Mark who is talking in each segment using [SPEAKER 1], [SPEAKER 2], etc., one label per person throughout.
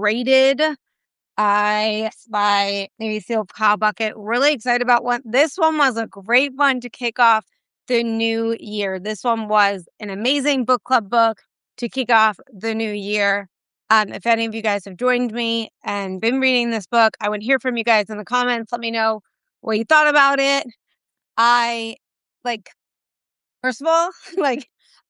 [SPEAKER 1] Overrated. By Navy SEAL Kyle Bucket. Really excited about one. This one was a great one to kick off the new year. This one was an amazing book club book to kick off the new year. If any of you guys have joined me and been reading this book, I would hear from you guys in the comments. Let me know what you thought about it. I like, first of all,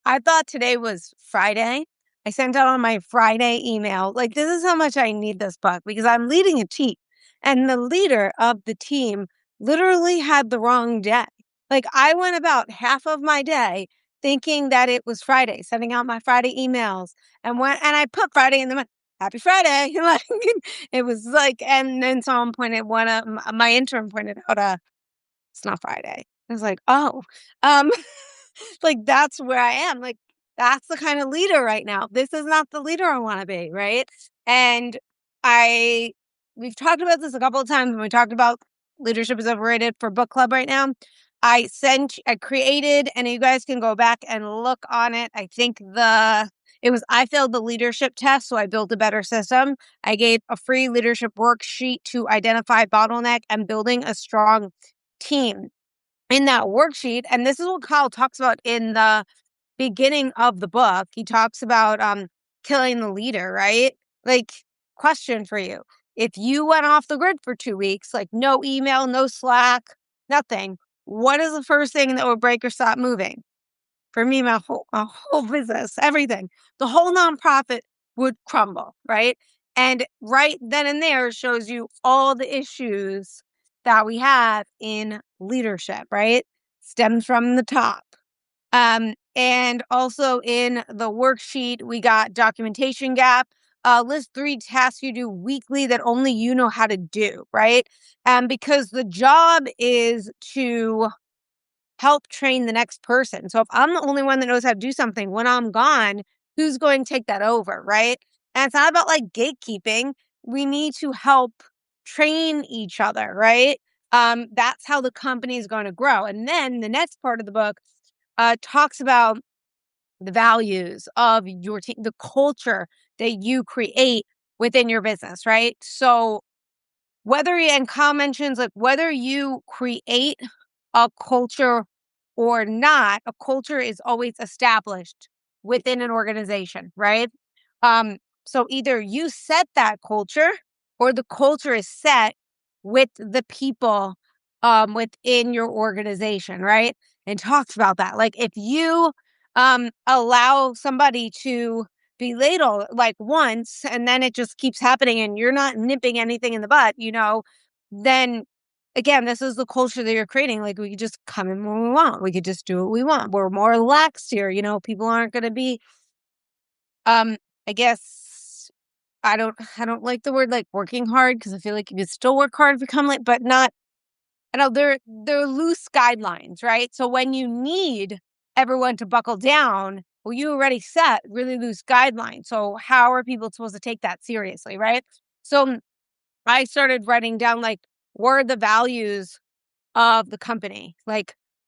[SPEAKER 1] I thought today was Friday. I sent out on my Friday email, this is how much I need this book because I'm leading a team. And the leader of the team literally had the wrong day. I went about half of my day thinking that it was Friday, sending out my Friday emails. And I put Friday in the happy Friday. It was and then someone my intern pointed out, it's not Friday. I was like, oh, um, that's where I am. That's the kind of leader right now. This is not the leader I want to be, right? And we've talked about this a couple of times when we talked about Leadership is Overrated for book club right now. I created, and you guys can go back and look on it. I think I failed the leadership test, so I built a better system. I gave a free leadership worksheet to identify bottleneck and building a strong team. In that worksheet, and this is what Kyle talks about in the beginning of the book, he talks about killing the leader, right? Question for you. If you went off the grid for 2 weeks, no email, no Slack, nothing, what is the first thing that would break or stop moving? For me, my whole business, everything, the whole nonprofit would crumble, right? And right then and there shows you all the issues that we have in leadership, right? Stems from the top. And also in the worksheet, we got documentation gap. List 3 tasks you do weekly that only you know how to do, right? Because the job is to help train the next person. So if I'm the only one that knows how to do something when I'm gone, who's going to take that over, right? And it's not about gatekeeping. We need to help train each other, right? That's how the company is going to grow. And then the next part of the book talks about the values of your team, the culture that you create within your business, right? So Kyle mentions whether you create a culture or not, a culture is always established within an organization, right? So either you set that culture or the culture is set with the people within your organization, right? And talks about that. If you allow somebody to be late once and then it just keeps happening and you're not nipping anything in the butt, then again, this is the culture that you're creating. We could just come in when we want. We could just do what we want. We're more relaxed here. People aren't going to be, I guess, I don't like the word working hard because I feel like you could still work hard if you come late, but not, I know they're loose guidelines, right? So when you need everyone to buckle down, well, you already set really loose guidelines. So how are people supposed to take that seriously, right? So I started writing down what are the values of the company,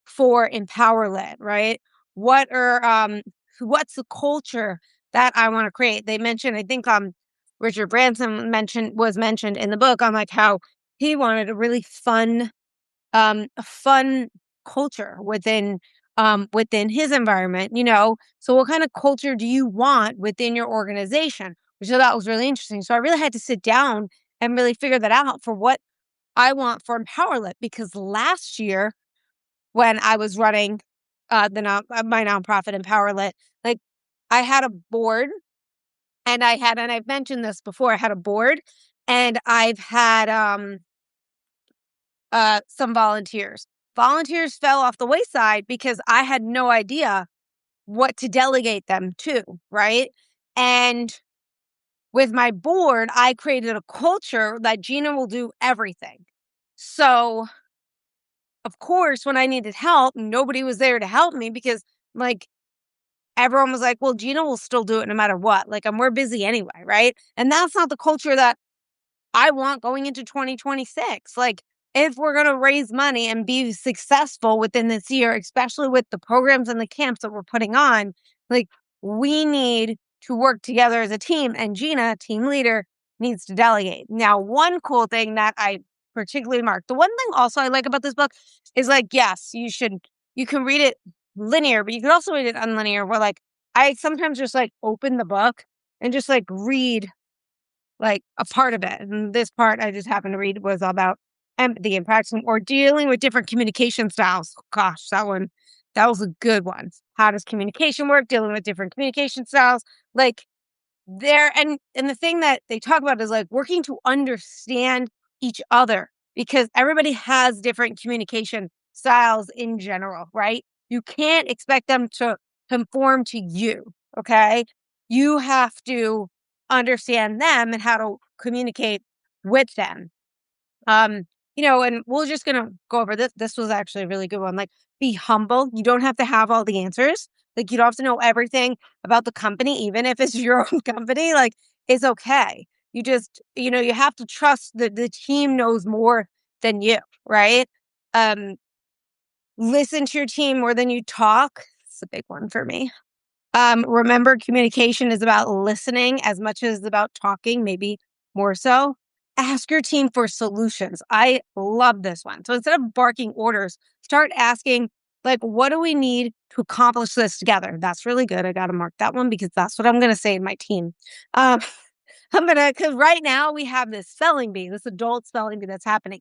[SPEAKER 1] for EmpowerLit, right? What's the culture that I want to create? They mentioned, I think Richard Branson was mentioned in the book on how he wanted a really fun culture within his environment, So what kind of culture do you want within your organization? Which I thought was really interesting. So I really had to sit down and really figure that out for what I want for EmpowerLit, because last year when I was running my nonprofit EmpowerLit, I had a board and I've mentioned this before, I had a board and I've had some volunteers. Volunteers fell off the wayside because I had no idea what to delegate them to, right? And with my board, I created a culture that Gina will do everything. So, of course, when I needed help, nobody was there to help me because, everyone was like, well, Gina will still do it no matter what. We're busy anyway, right? And that's not the culture that I want going into 2026. If we're going to raise money and be successful within this year, especially with the programs and the camps that we're putting on, we need to work together as a team. And Gina, team leader, needs to delegate. Now, one cool thing that I particularly marked, the one thing also I like about this book is like, yes, you can read it linear, but you can also read it unlinear where like I sometimes just like open the book and just like read like a part of it. And this part I just happened to read was about empathy and practicing or dealing with different communication styles. Gosh, that was a good one. How does communication work? Dealing with different communication styles. Like there and the thing that they talk about is like working to understand each other because everybody has different communication styles in general, right? You can't expect them to conform to you, okay? You have to understand them and how to communicate with them. Um, and we're just gonna go over this. This was actually a really good one. Like, be humble. You don't have to have all the answers. Like, you don't have to know everything about the company, even if it's your own company. Like, it's okay. You just, you have to trust that the team knows more than you, right? Um, Listen to your team more than you talk. It's a big one for me. Remember, communication is about listening as much as about talking, maybe more so. Ask your team for solutions. I love this one. So instead of barking orders, start asking, like, what do we need to accomplish this together? That's really good. I got to mark that one because that's what I'm going to say in my team. Um, because right now we have this spelling bee, this adult spelling bee that's happening.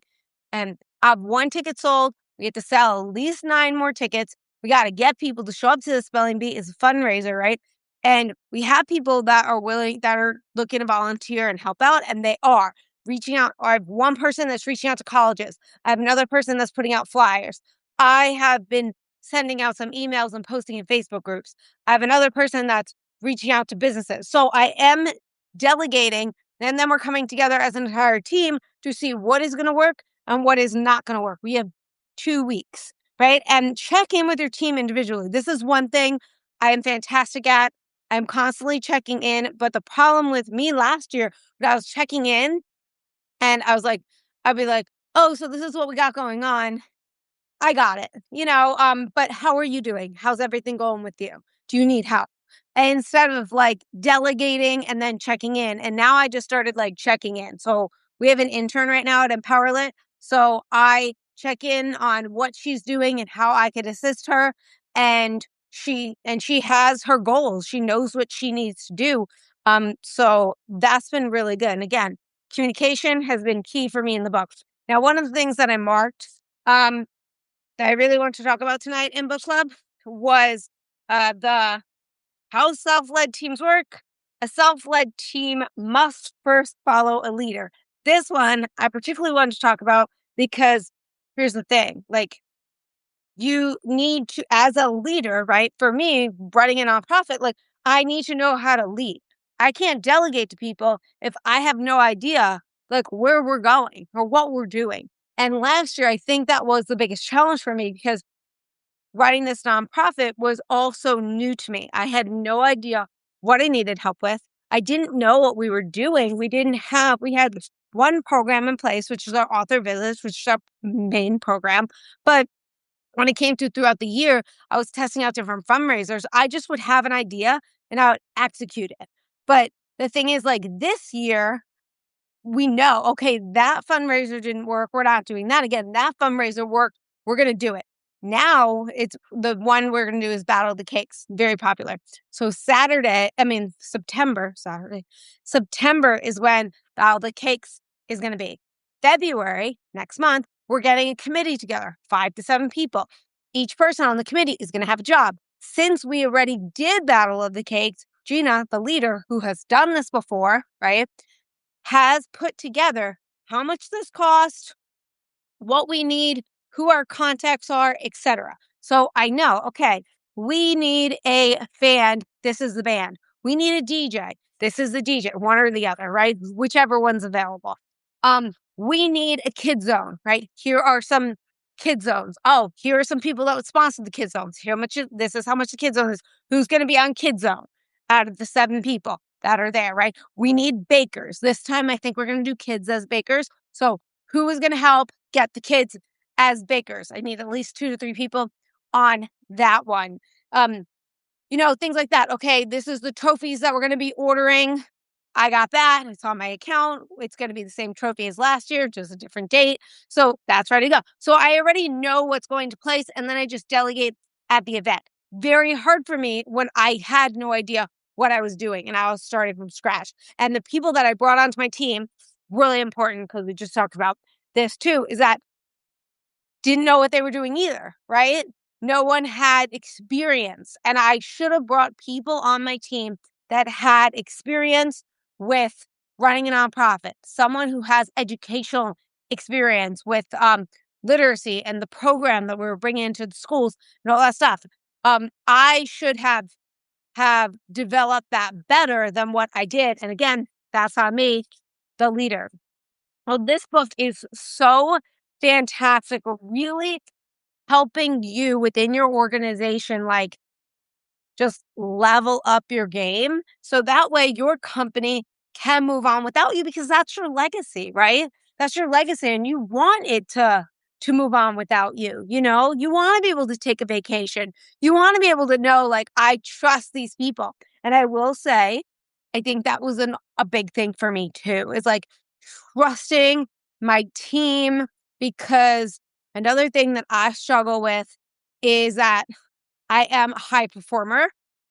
[SPEAKER 1] And I have one ticket sold. We have to sell at least 9 more tickets. We got to get people to show up to the spelling bee. It's a fundraiser, right? And we have people that are willing, that are looking to volunteer and help out. And they are reaching out. I have one person that's reaching out to colleges. I have another person that's putting out flyers. I have been sending out some emails and posting in Facebook groups. I have another person that's reaching out to businesses. So I am delegating, and then we're coming together as an entire team to see what is going to work and what is not going to work. We have 2 weeks, right? And check in with your team individually. This is one thing I am fantastic at. I'm constantly checking in. But the problem with me last year, when I was checking in and I'd be like, oh, so this is what we got going on. I got it, but how are you doing? How's everything going with you? Do you need help? And instead of like delegating and then checking in. And now I just started like checking in. So we have an intern right now at Empowerlet. So I check in on what she's doing and how I could assist her. And she has her goals. She knows what she needs to do. So that's been really good. And again, communication has been key for me in the book. Now, one of the things that I marked, um, that I really want to talk about tonight in book club was the how self-led teams work. A self-led team must first follow a leader. This one I particularly wanted to talk about because here's the thing, like you need to, as a leader, right? For me, running a nonprofit, like I need to know how to lead. I can't delegate to people if I have no idea like where we're going or what we're doing. And last year, I think that was the biggest challenge for me because running this nonprofit was also new to me. I had no idea what I needed help with. I didn't know what we were doing. We had this one program in place, which is our author visits, which is our main program. But when it came to throughout the year, I was testing out different fundraisers. I just would have an idea and I would execute it. But the thing is, like this year, we know, okay, that fundraiser didn't work. We're not doing that again. That fundraiser worked. We're going to do it. Now it's the one we're going to do is Battle of the Cakes. Very popular. So September is when Battle of the Cakes is going to be. February, next month, we're getting a committee together, 5 to 7 people. Each person on the committee is going to have a job. Since we already did Battle of the Cakes, Gina, the leader who has done this before, right, has put together how much this cost, what we need, who our contacts are, etc. So I know, okay, we need a band. This is the band. We need a DJ. This is the DJ, one or the other, right? Whichever one's available. We need a kid zone, right? Here are some kid zones. Oh, here are some people that would sponsor the kid zones. This is how much the kid zone is. Who's going to be on kid zone out of the 7 people that are there, right? We need bakers. This time, I think we're going to do kids as bakers. So who is going to help get the kids as bakers? I need at least 2 to 3 people on that one. Things like that. Okay, this is the trophies that we're going to be ordering. I got that. It's on my account. It's going to be the same trophy as last year, just a different date. So that's ready to go. So I already know what's going to place, and then I just delegate at the event. Very hard for me when I had no idea what I was doing and I was starting from scratch. And the people that I brought onto my team, really important because we just talked about this too, is that didn't know what they were doing either, right? No one had experience. And I should have brought people on my team that had experience with running a nonprofit, someone who has educational experience with literacy and the program that we were bringing into the schools and all that stuff. I should have developed that better than what I did. And again, that's on me, the leader. Well, this book is so fantastic, really helping you within your organization, like just level up your game. So that way your company can move on without you because that's your legacy, right? That's your legacy. And you want it to move on without you. You know, you want to be able to take a vacation. You want to be able to know, like, I trust these people. And I will say, I think that was a big thing for me too, is like trusting my team because another thing that I struggle with is that I am a high performer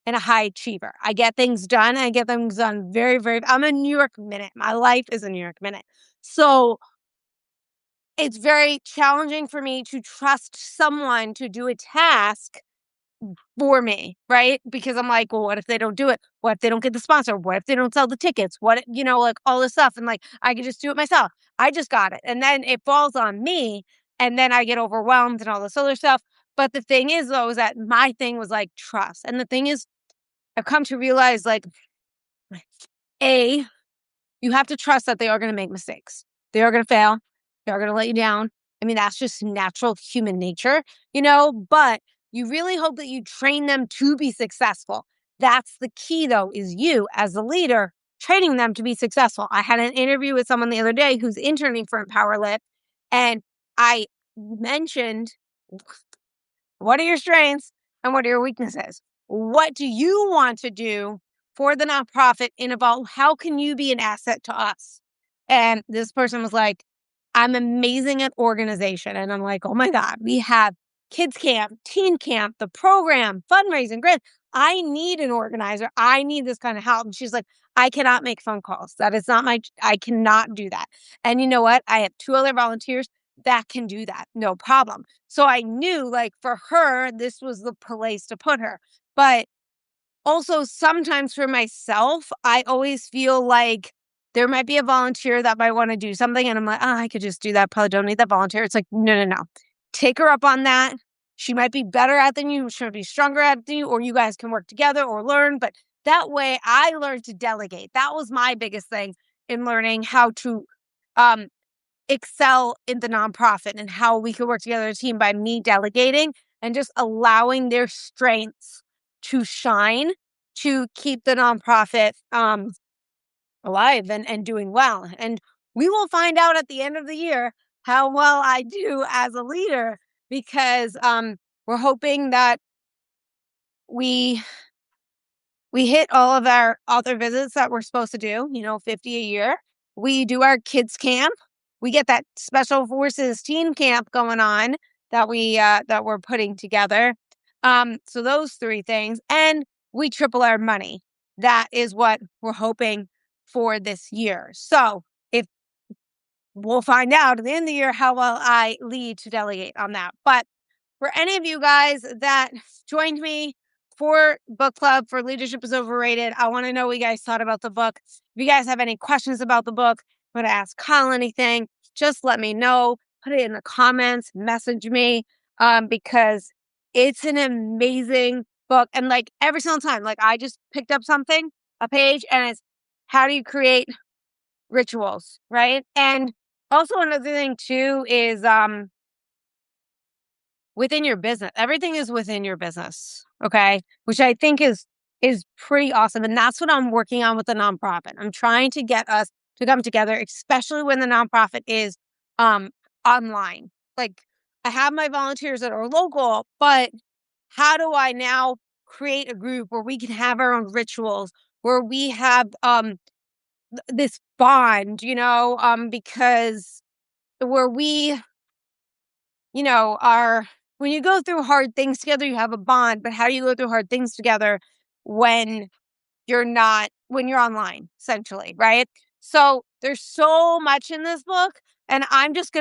[SPEAKER 1] and a high achiever. I get things done. I get things done very, very. I'm a New York minute. My life is a New York minute. So it's very challenging for me to trust someone to do a task for me, right? Because I'm like, well, what if they don't do it? What if they don't get the sponsor? What if they don't sell the tickets? What, like all this stuff. And like, I could just do it myself. I just got it. And then it falls on me. And then I get overwhelmed and all this other stuff. But the thing is, though, is that my thing was like trust. And the thing is, I've come to realize like, A, you have to trust that they are going to make mistakes. They are going to fail. They are going to let you down. I mean, that's just natural human nature, but you really hope that you train them to be successful. That's the key, though, is you as a leader training them to be successful. I had an interview with someone the other day who's interning for EmpowerLit, and I mentioned, what are your strengths and what are your weaknesses? What do you want to do for the nonprofit in about how can you be an asset to us? And this person was like, I'm amazing at organization. And I'm like, oh my God, we have kids camp, teen camp, the program, fundraising, grants. I need an organizer. I need this kind of help. And she's like, I cannot make phone calls. That is not I cannot do that. And you know what? I have 2 other volunteers that can do that. No problem. So I knew like for her, this was the place to put her. But also sometimes for myself, I always feel like there might be a volunteer that might want to do something. And I'm like, I could just do that. Probably don't need that volunteer. It's like, no, no, no. Take her up on that. She might be better at than you. She might be stronger at than you, or you guys can work together or learn. But that way I learned to delegate. That was my biggest thing in learning how to um, excel in the nonprofit and how we could work together as a team by me delegating and just allowing their strengths to shine to keep the nonprofit alive and doing well. And we will find out at the end of the year how well I do as a leader because we're hoping that we we hit all of our author visits that we're supposed to do, 50 a year. We do our kids camp. We get that special forces teen camp going on that we're putting together. So those 3 things, and we triple our money. That is what we're hoping for this year. So if we'll find out at the end of the year how well I lead to delegate on that. But for any of you guys that joined me for book club for Leadership is Overrated, I want to know what you guys thought about the book. If you guys have any questions about the book, want to ask Kyle anything, just let me know. Put it in the comments, message me, because it's an amazing book. And like every single time, like I just picked up something, a page, and it's how do you create rituals, right? And also another thing too is within your business. Everything is within your business, okay? Which I think is pretty awesome. And that's what I'm working on with the nonprofit. I'm trying to get us to come together, especially when the nonprofit is online. Like I have my volunteers that are local, but how do I now create a group where we can have our own rituals, where we have this bond, because where we, are when you go through hard things together, you have a bond, but how do you go through hard things together when when you're online, essentially, right? So there's so much in this book, and I just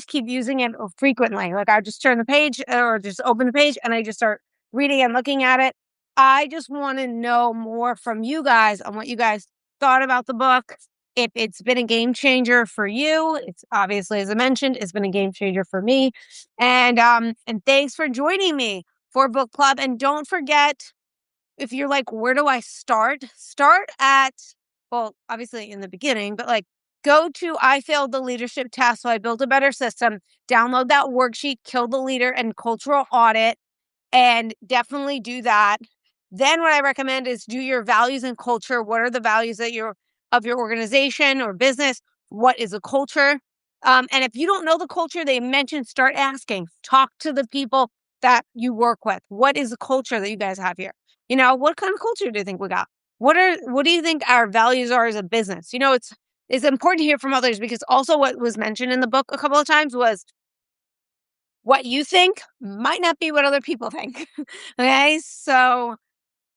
[SPEAKER 1] keep using it frequently. Like I just turn the page or just open the page and I just start reading and looking at it. I just want to know more from you guys on what you guys thought about the book. If it's been a game changer for you, it's obviously, as I mentioned, it's been a game changer for me. And thanks for joining me for book club. And don't forget, if you're like, where do I start? Start at, well, obviously in the beginning, but like go to I failed the leadership test, so I built a better system. Download that worksheet, kill the leader and cultural audit, and definitely do that. Then what I recommend is do your values and culture. What are the values of your organization or business? What is a culture? And if you don't know the culture they mentioned, start asking. Talk to the people that you work with. What is the culture that you guys have here? What kind of culture do you think we got? What do you think our values are as a business? It's important to hear from others, because also what was mentioned in the book a couple of times was what you think might not be what other people think. Okay. So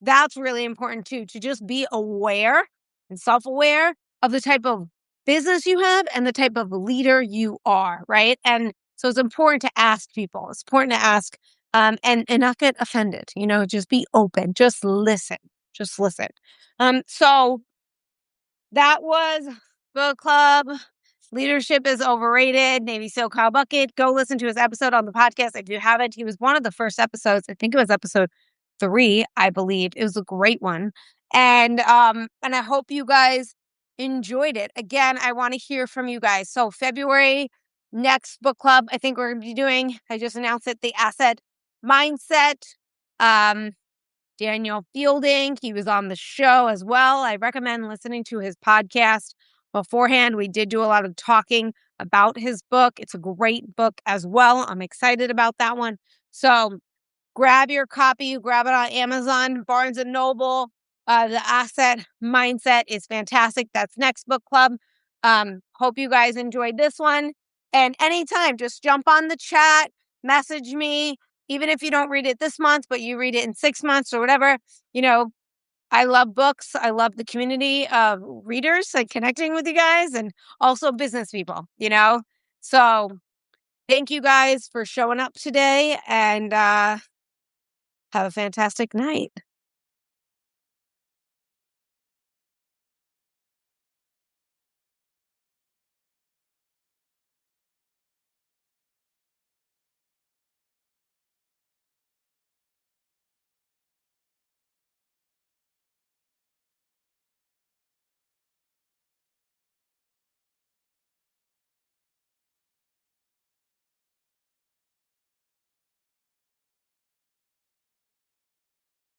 [SPEAKER 1] that's really important too, to just be aware and self-aware of the type of business you have and the type of leader you are. Right. And so it's important to ask people. It's important to ask and not get offended, just be open, just listen, just listen. So that was book club. Leadership is Overrated. Navy SEAL Kyle Bucket. Go listen to his episode on the podcast if you haven't. He was one of the first episodes. I think it was episode 3, I believe. It was a great one. And I hope you guys enjoyed it. Again, I want to hear from you guys. So February, next book club, I think we're going to be doing, I just announced it, the asset mindset. Daniel Fielding, he was on the show as well. I recommend listening to his podcast beforehand. We did do a lot of talking about his book. It's a great book as well. I'm excited about that one. So grab your copy. You grab it on Amazon, Barnes and Noble. The Asset Mindset is fantastic. That's next book club. Hope you guys enjoyed this one. And anytime, just jump on the chat, message me. Even if you don't read it this month, but you read it in 6 months or whatever, I love books. I love the community of readers and connecting with you guys, and also business people. So thank you guys for showing up today, and have a fantastic night.